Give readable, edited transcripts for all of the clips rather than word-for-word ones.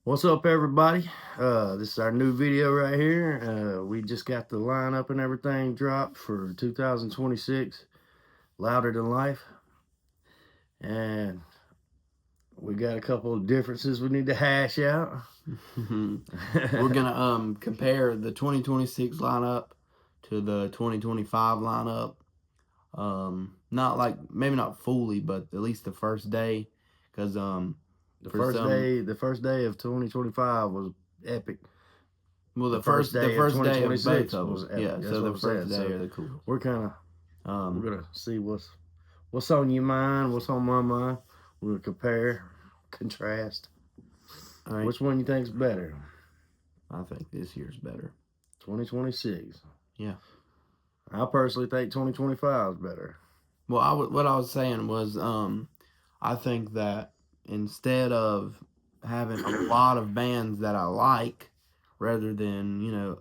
What's up, everybody? This is our new video right here. We just got the lineup and everything dropped for 2026, Louder Than Life. And we got a couple of differences we need to hash out. We're gonna compare the 2026 lineup to the 2025 lineup. Not like maybe not fully, but at least the first day, because the first day of 2025 was epic. Well, the first day of both of them was epic. Yeah, so the first day are the coolest. We're we're gonna see what's on your mind, what's on my mind. We're gonna compare, contrast. All right. Which one you think's better? I think this year's better. 2026. Yeah. I personally think 2025 is better. Well, what I was saying was, I think that instead of having a lot of bands that I like, rather than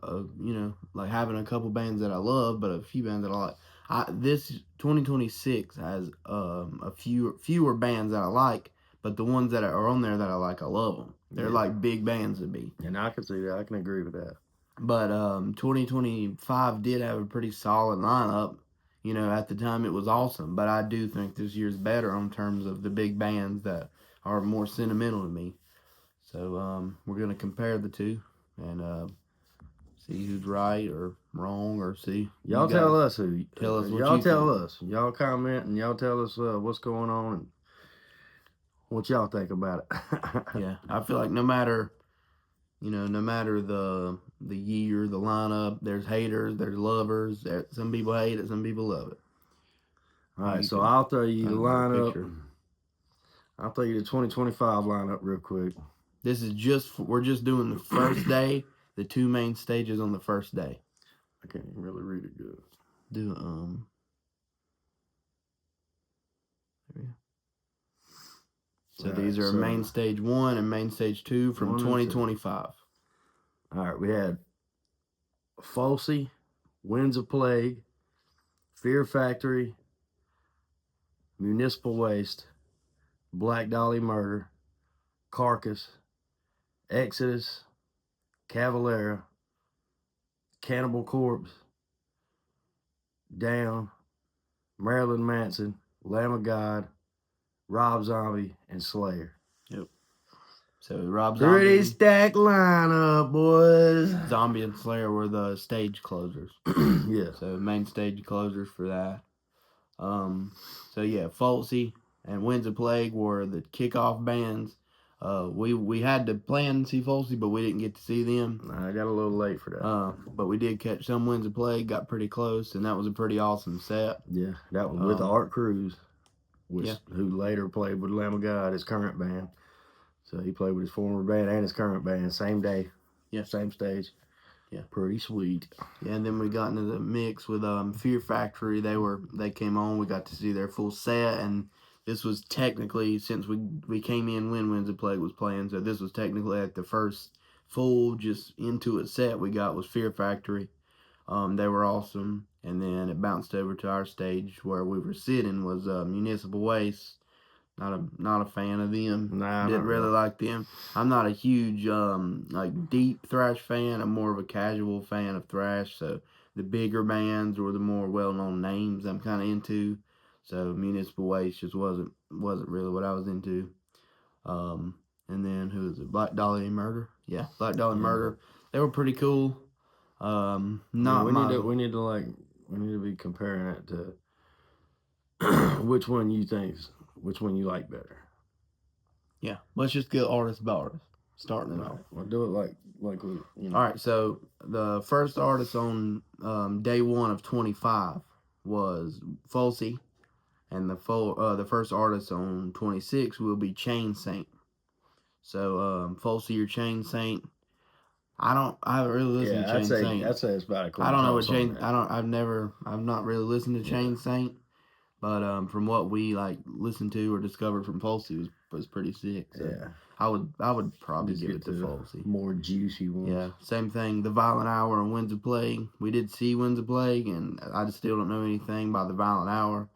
like having a couple bands that I love, but a few bands that I like, this 2026 has a fewer bands that I like, but the ones that are on there that I like, I love them. They're like big bands to me. And I can see that. I can agree with that. But 2025 did have a pretty solid lineup. You know, at the time it was awesome. But I do think this year's better in terms of the big bands that are more sentimental to me. So we're gonna compare the two and see who's right or wrong, or see. Y'all tell us who. Tell us what y'all you tell think. us. Y'all comment and y'all tell us what's going on and what y'all think about it. Yeah, I feel like no matter the year, the lineup, there's haters, there's lovers. Some people hate it, some people love it. All right, so I'll throw you the lineup. I'll throw you the 2025 lineup real quick. This is we're just doing the first day, the two main stages on the first day. I can't even really read it good. So these are main stage 1 and main stage 2 from 2025. All right, we had Folsey, Winds of Plague, Fear Factory, Municipal Waste, Black Dahlia Murder, Carcass, Exodus, Cavalera, Cannibal Corpse, Down, Marilyn Manson, Lamb of God, Rob Zombie, and Slayer. Yep. So Rob Zombie. Pretty stacked lineup, boys. Zombie and Slayer were the stage closers. Yeah. So main stage closers for that. So yeah, Folsey and Winds of Plague were the kickoff bands. We had to plan to see Folsey, but we didn't get to see them. I got a little late for that. But we did catch some Winds of Plague, got pretty close, and that was a pretty awesome set. Yeah, that was with Art Cruz, who later played with Lamb of God, his current band. So he played with his former band and his current band, same day. Yeah. Same stage. Yeah. Pretty sweet. Yeah, and then we got into the mix with Fear Factory. They came on. We got to see their full set, and this was technically, since we came in when Winds of Plague was playing, so this was technically like the first full just into it set we got was Fear Factory. They were awesome, and then it bounced over to our stage where we were sitting was Municipal Waste. Not a fan of them. Nah, didn't really like them. I'm not a huge like deep thrash fan. I'm more of a casual fan of thrash. So the bigger bands or the more well-known names I'm kind of into. So Municipal Waste just wasn't really what I was into. And then who was it? Black Dahlia Murder. Yeah, Black Dahlia Murder. They were pretty cool. We need to be comparing it to which one you like better. Yeah, let's just get artist by artist, starting it off. We'll do it like we. All right, so the first artist on day 1 of 25 was Folsey, and the first artist on 26 will be Chain Saint. So Folsey or Chain Saint. I haven't really listened to Chain Saint. I'd say it's about a cool. I don't know what Chain. I've not really listened to Chain Saint, but from what we listened to or discovered from Folsey was pretty sick. So yeah, I would probably give it to Folsey. More juicy ones. Yeah, same thing. The Violent Hour and Winds of Plague. We did see Winds of Plague, and I just still don't know anything about the Violent Hour.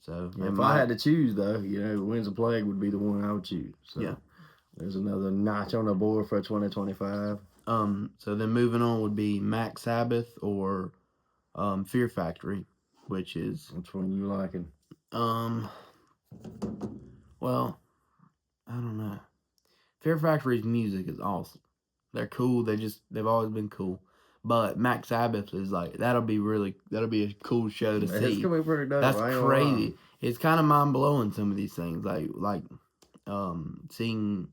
So if I had to choose, though, Winds of Plague would be the one I would choose. So. Yeah. There's another notch on the board for 2025. So then moving on would be Mac Sabbath or Fear Factory, which is Which one you liking? Well, I don't know. Fear Factory's music is awesome. They're cool. They've always been cool. But Mac Sabbath is like that'll be a cool show to It's see. gonna be pretty dope. That's I ain't gonna lie. crazy. It's kind of mind blowing, some of these things, like seeing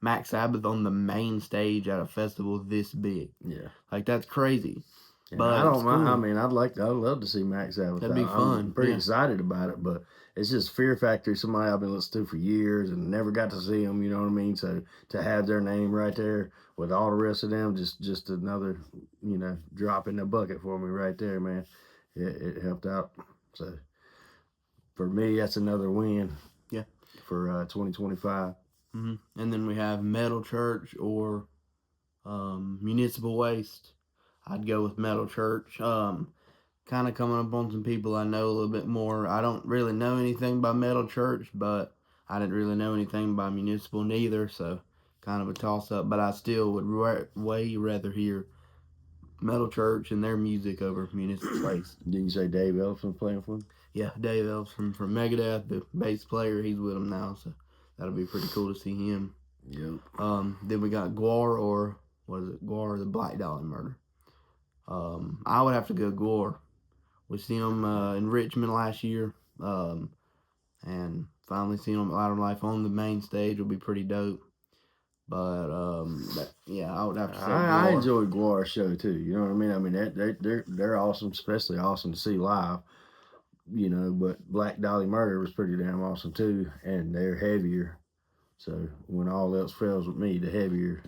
Mac Sabbath on the main stage at a festival this big. Yeah. Like that's crazy. Yeah, But I don't it's mind. I cool. mean, I'd love to see Max Sabbath. That'd be I'm fun, pretty yeah. excited about it, but it's just Fear Factory, somebody I've been listening to for years and never got to see them. You know what I mean? So to have their name right there with all the rest of them, just another, drop in the bucket for me right there, man. It helped out. So for me, that's another win. Yeah. For 2025. And then we have Metal Church or Municipal Waste. I'd go with Metal Church. Kind of coming up on some people I know a little bit more. I don't really know anything by Metal Church, but I didn't really know anything by Municipal neither, so kind of a toss-up. But I still would way rather hear Metal Church and their music over Municipal Waste. Didn't you say Dave Ellefson playing for him? Yeah, Dave Ellefson from Megadeth, the bass player. He's with them now, so that'll be pretty cool to see him. Yep. Then we got Gwar or Gwar the Black Dahlia Murder. I would have to go Gwar. We seen them in Richmond last year, and finally seen them at Louder Life on the main stage will be pretty dope. But I would have to say I Gwar. enjoy Guar's show too. You know what I mean? I mean they're awesome, especially awesome to see live. But Black Dahlia Murder was pretty damn awesome too, and they're heavier. So when all else fails with me, the heavier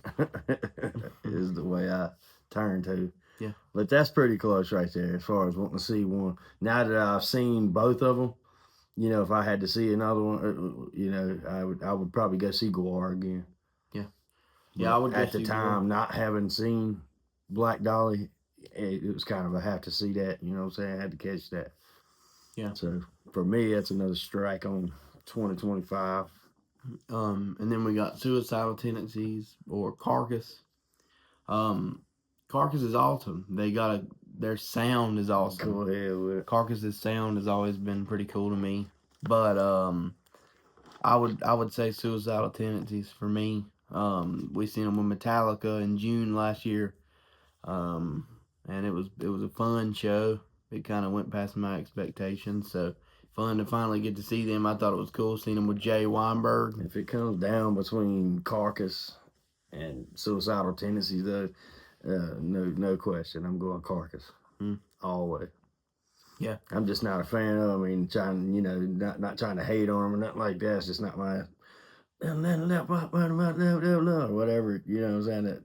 is the way I turn to. Yeah. But that's pretty close right there as far as wanting to see one. Now that I've seen both of them, if I had to see another one, I would probably go see Gwar again. Yeah. But Yeah, I would at go the see time, not having seen Black Dahlia, it was kind of a have to see that. You know what I'm saying? I had to catch that. Yeah. So for me, that's another strike on 2025. And then we got Suicidal Tendencies or Carcass. Carcass is awesome. Their sound is awesome. Go ahead with it. Carcass's sound has always been pretty cool to me. But I would say Suicidal Tendencies for me. We seen them with Metallica in June last year. And it was a fun show. It kind of went past my expectations, so fun to finally get to see them. I thought it was cool seeing them with Jay Weinberg. If it comes down between Carcass and Suicidal Tendencies, though, no question, I'm going Carcass. Always. Yeah. I'm just not a fan of them. I mean, not trying to hate on them or nothing like that. It's just not my whatever. You know what I'm saying?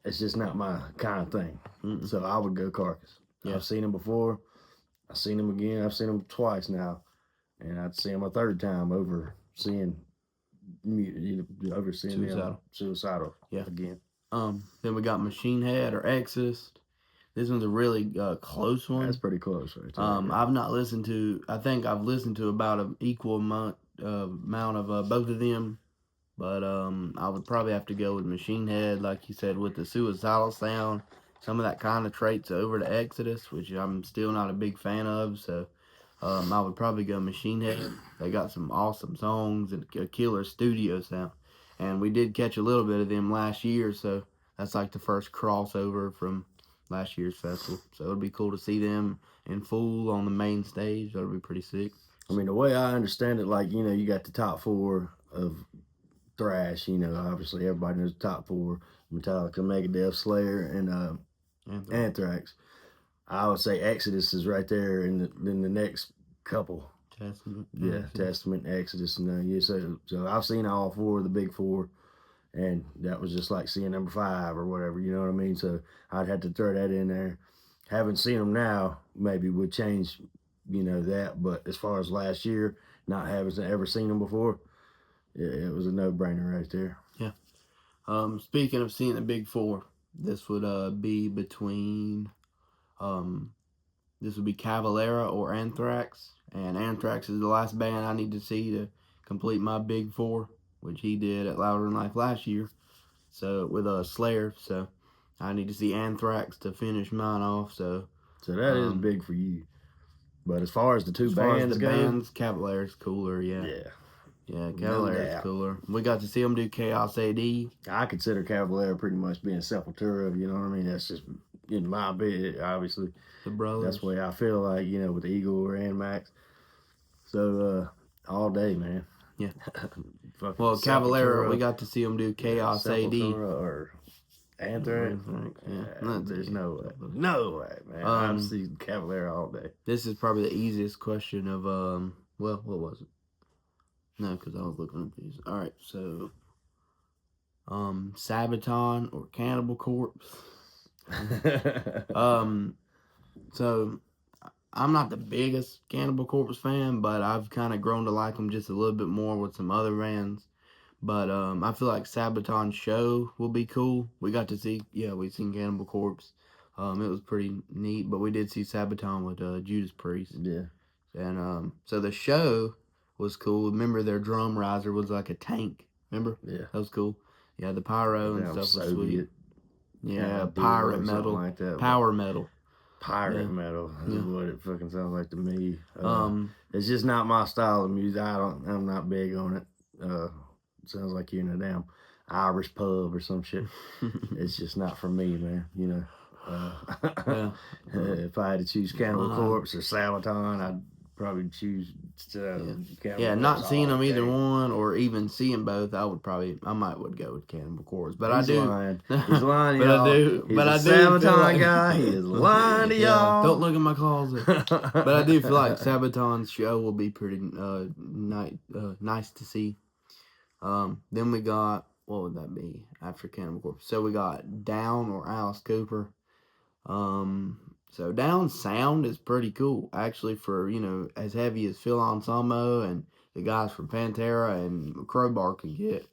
It's just not my kind of thing. So I would go Carcass. Yeah. I've seen them before. I've seen them again. I've seen them twice now, and I'd see them a third time over seeing Suicidal. Yeah. Again. Then we got Machine Head or Exodus. This one's a really close one. That's pretty close, right there. I've not listened to. I think I've listened to about an equal amount of both of them, but I would probably have to go with Machine Head, like you said, with the suicidal sound. Some of that kind of traits over to Exodus, which I'm still not a big fan of. So I would probably go Machine Head. They got some awesome songs and a killer studio sound. And we did catch a little bit of them last year, so that's like the first crossover from last year's festival. So it would be cool to see them in full on the main stage. That would be pretty sick. I mean, the way I understand it, like, you got the top four of thrash. Obviously everybody knows the top four: Metallica, Megadeth, Slayer, and Anthrax. I would say Exodus is right there in the next couple. Testament. Yeah, Testament, Exodus, and so I've seen all four of the big four, and that was just like seeing number 5 or whatever. You know what I mean? So I'd have to throw that in there. Haven't seen them now, maybe would change, that. But as far as last year, not having ever seen them before, it was a no-brainer right there. Yeah. Speaking of seeing the big four, this would be between, this would be Cavalera or Anthrax. And Anthrax is the last band I need to see to complete my big four. which he did at Louder Than Life last year. So with Slayer, so I need to see Anthrax to finish mine off. So that is big for you. But as far as the two as far bands as the go, bands, Cavalier's cooler. Yeah, Cavalier's doubt. cooler. We got to see them do Chaos AD. I consider Cavalier pretty much being Sepultura. You know what I mean? That's just in my bit, obviously. The brothers. That's the way I feel like, with Eagle and Max. So all day, man. Yeah. Fucking Well, Cavalier, Sepultura, we got to see them do Chaos AD. Or Anthrax. There's no way. No way, man. I've seen Cavalier all day. This is probably the easiest question of, well, what was it? No, because I was looking at these. All right, so, Sabaton or Cannibal Corpse? So, I'm not the biggest Cannibal Corpse fan, but I've kind of grown to like them just a little bit more with some other bands. But I feel like Sabaton show will be cool. We got to see, we seen Cannibal Corpse. It was pretty neat, but we did see Sabaton with Judas Priest. Yeah. And so the show was cool. Remember their drum riser was like a tank. Remember? Yeah. That was cool. Yeah, the pyro and stuff was sweet. Yeah, pirate metal. Like that, power metal. Pirate metal is what it fucking sounds like to me. It's just not my style of music. I'm not big on it. Sounds like you're in a damn Irish pub or some shit. It's just not for me, man. If I had to choose Cannibal Corpse or Sabaton, I'd probably choose Cannibal Corpse. Not seeing them either one or even seeing both, I would go with Cannibal Corpse. But He's lying. He's lying, but y'all. I do. He's but a I do. Sabaton guy. He is lying to y'all. Don't look in my closet. But I do feel like Sabaton's show will be pretty nice to see. Then we got, what would that be after Cannibal Corpse? So we got Down or Alice Cooper. So Down's sound is pretty cool, actually, for, as heavy as Phil Anselmo and the guys from Pantera and Crowbar could get.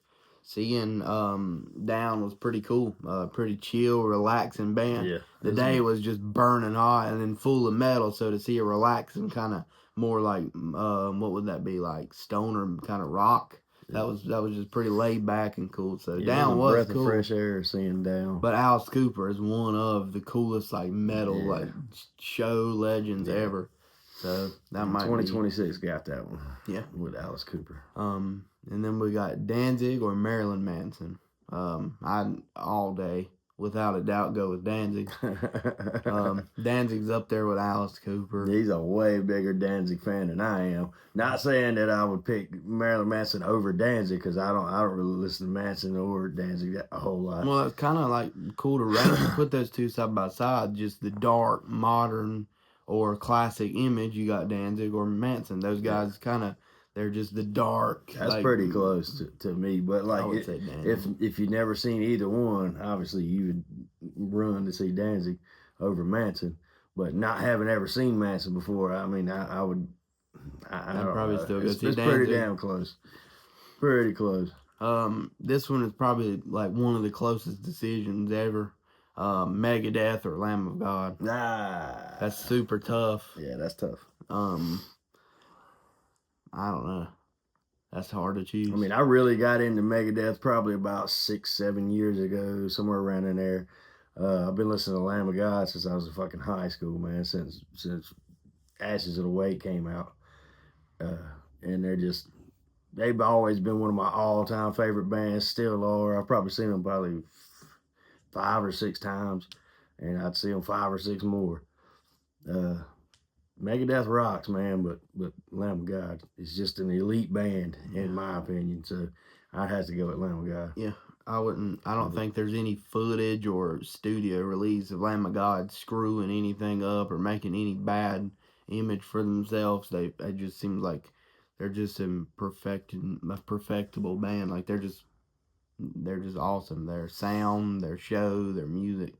Seeing Down was pretty cool, pretty chill, relaxing band. Yeah, the day was just burning hot and then full of metal, so to see a relaxing kind of more like, what would that be, like stoner kind of rock. That was just pretty laid back and cool. So Down was breath cool. Of fresh air seeing Down. But Alice Cooper is one of the coolest metal show legends ever. So that might 2026 got that one. Yeah, with Alice Cooper. And then we got Danzig or Marilyn Manson. I all day without a doubt go with Danzig. Danzig's up there with Alice Cooper. He's a way bigger Danzig fan than I am. Not saying that I would pick Marilyn Manson over Danzig, because I don't really listen to Manson or Danzig a whole lot. Well, it's kind of like cool to put those two side by side. Just the dark, modern, or classic image. You got Danzig or Manson. Those guys they're just the dark. That's pretty close to me. But if you've never seen either one, obviously you would run to see Danzig over Manson. But not having ever seen Manson before, I mean, I would. I'd probably still go see Danzig. It's pretty damn close. Pretty close. This one is probably like one of the closest decisions ever. Megadeth or Lamb of God. That's super tough. Yeah, that's tough. I don't know. That's hard to choose. I mean, I really got into Megadeth probably about 6-7 years ago, somewhere around in there. I've been listening to Lamb of God since I was in fucking high school, man. Since Ashes of the Weight came out, and they've always been one of my all-time favorite bands. Still are. I've probably seen them probably 5 or 6 times, and I'd see them 5 or 6 more. Megadeth rocks, man, but Lamb of God is just an elite band, in my opinion. So I'd have to go with Lamb of God. Yeah, I don't think there's any footage or studio release of Lamb of God screwing anything up or making any bad image for themselves. It just seems like they're just a perfectible band. Like they're just awesome. Their sound, their show, their music.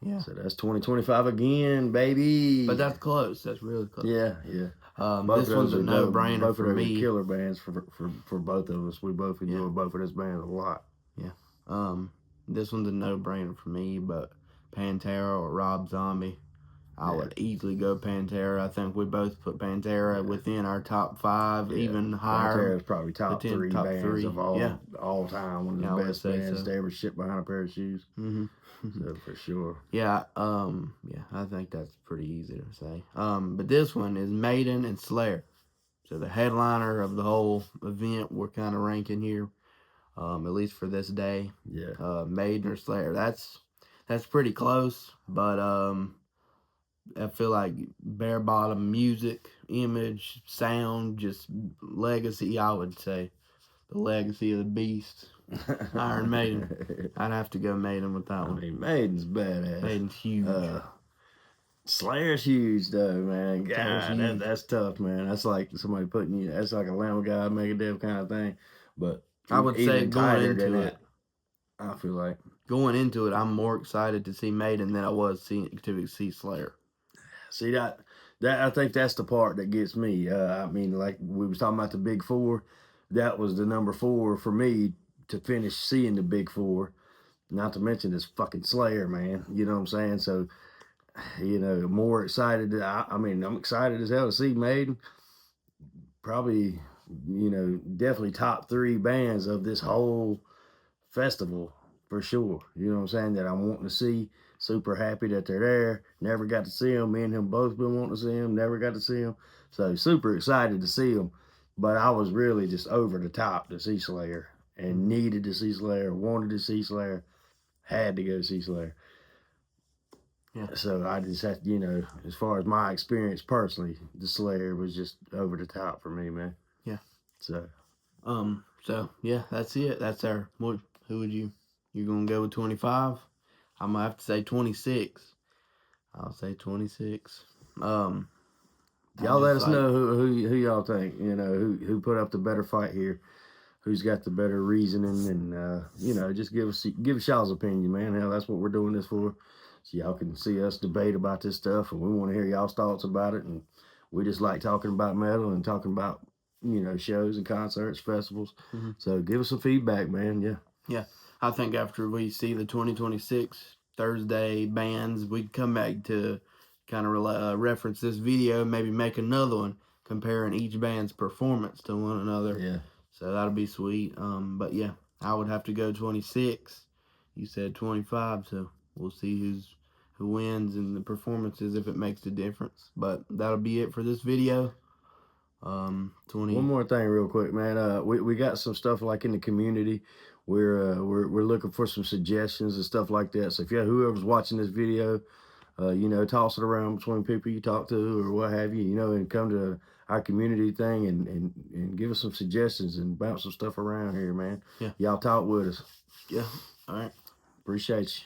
Yeah. So that's 2025 again, baby. But that's close. That's really close. Yeah. This one's a no-brainer for me. Killer bands for both of us. We both enjoy both of those bands a lot. Yeah. This one's a no-brainer for me, but Pantera or Rob Zombie. I Yeah. would easily go Pantera. I think we both put Pantera within our top 5, even higher. Pantera's probably top 3 top bands 3. of all time. One of Yeah, I the would best say bands so. to ever shit behind a pair of shoes. Mm-hmm. So for sure. Yeah, I think that's pretty easy to say. But this one is Maiden and Slayer. So the headliner of the whole event we're kind of ranking here, at least for this day. Yeah. Maiden or Slayer. That's pretty close, but I feel like bare bottom music, image, sound, just legacy. I would say the legacy of the beast, Iron Maiden. I'd have to go Maiden with that I one. mean, Maiden's badass. Maiden's huge. Slayer's huge though, man. Slayer's God, huge. that's tough, man. That's like somebody putting you. That's like a Lamb of God, Megadeth kind of thing. But I would say even going tighter into than it, that, I feel like. going into it, I'm more excited to see Maiden than I was to see Slayer. See that I think that's the part that gets me. I mean, like we was talking about the big 4, that was the number 4 for me to finish seeing the big 4. Not to mention this fucking Slayer, man. You know what I'm saying? So, you know, more excited. I mean, I'm excited as hell to see Maiden. Probably, you know, definitely top 3 bands of this whole festival for sure. You know what I'm saying? That I'm wanting to see. Super happy that they're there. Never got to see them. Me and him both been wanting to see them. Never got to see them. So super excited to see them. But I was really just over the top to see Slayer and needed to see Slayer. Wanted to see Slayer. Had to go see Slayer. Yeah. So I just had, you know, as far as my experience personally, the Slayer was just over the top for me, man. Yeah. So. So yeah, that's it. That's our. Who would you gonna go with 25? I'm gonna have to say 26. I'll say 26. Y'all let us know who y'all think. You know who put up the better fight here. Who's got the better reasoning, and you know, just give us y'all's opinion, man. Hell, that's what we're doing this for, so y'all can see us debate about this stuff, and we want to hear y'all's thoughts about it. And we just like talking about metal and talking about, you know, shows and concerts, festivals. Mm-hmm. So give us some feedback, man. Yeah. Yeah, I think after we see the 2026 Thursday bands, we'd come back to kind of reference this video, maybe make another one comparing each band's performance to one another. Yeah. So that'll be sweet. But yeah, I would have to go 26. You said 25, so we'll see who wins and the performances if it makes a difference. But that'll be it for this video. 20. One more thing, real quick, man. We got some stuff like in the community. We're looking for some suggestions and stuff like that. So if whoever's watching this video, you know, toss it around between people you talk to or what have you, you know, and come to our community thing and give us some suggestions and bounce some stuff around here, man. Yeah. Y'all talk with us. Yeah. All right. Appreciate you.